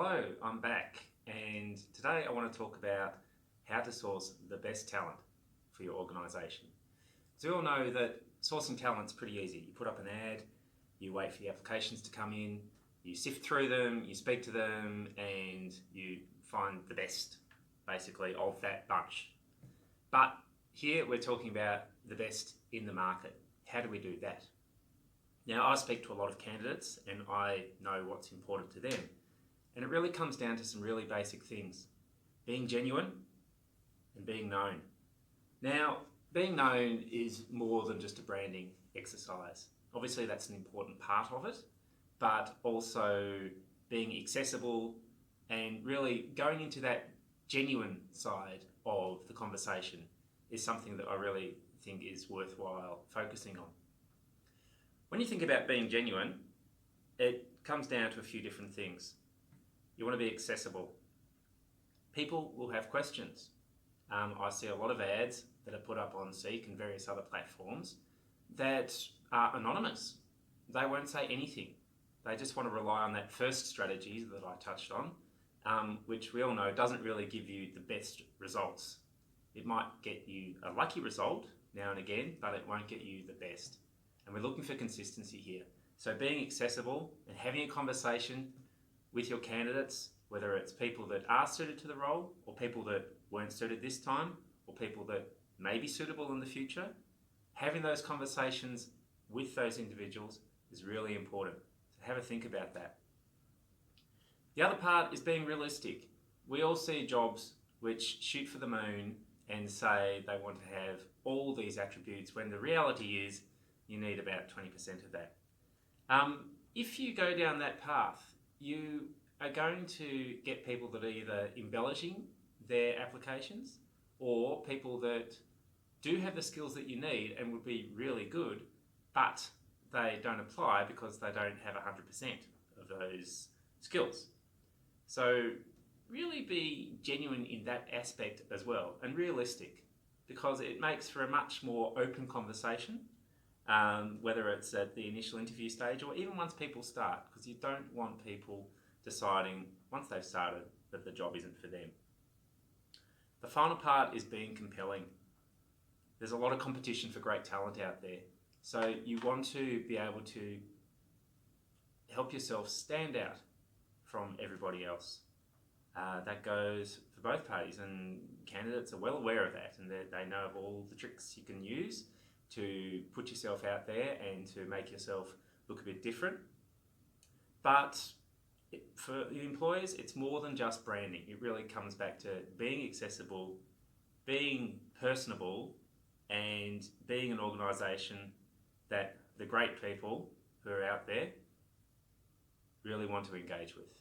Hello, I'm back, and today I want to talk about how to source the best talent for your organisation. So we all know that sourcing talent's pretty easy. You put up an ad, you wait for the applications to come in, you sift through them, you speak to them, and you find the best, basically, of that bunch. But here we're talking about the best in the market. How do we do that? Now, I speak to a lot of candidates and I know what's important to them. And it really comes down to some really basic things. Being genuine and being known. Now, being known is more than just a branding exercise. Obviously, that's an important part of it, but also being accessible and really going into that genuine side of the conversation is something that I really think is worthwhile focusing on. When you think about being genuine, it comes down to a few different things. You want to be accessible. People will have questions. I see a lot of ads that are put up on Seek and various other platforms that are anonymous. They won't say anything. They just want to rely on that first strategy that I touched on, which we all know doesn't really give you the best results. It might get you a lucky result now and again, but it won't get you the best. And we're looking for consistency here. So being accessible and having a conversation with your candidates, whether it's people that are suited to the role or people that weren't suited this time or people that may be suitable in the future, having those conversations with those individuals is really important. So have a think about that. The other part is being realistic. We all see jobs which shoot for the moon and say they want to have all these attributes when the reality is you need about 20% of that. If you go down that path, you are going to get people that are either embellishing their applications or people that do have the skills that you need and would be really good, but they don't apply because they don't have 100% of those skills. So really be genuine in that aspect as well and realistic, because it makes for a much more open conversation, whether it's at the initial interview stage or even once people start, because you don't want people deciding once they've started that the job isn't for them. The final part is being compelling. There's a lot of competition for great talent out there, so you want to be able to help yourself stand out from everybody else. That goes for both parties, and candidates are well aware of that, and they know of all the tricks you can use to put yourself out there and to make yourself look a bit different. But for the employers, it's more than just branding. It really comes back to being accessible, being personable, and being an organisation that the great people who are out there really want to engage with.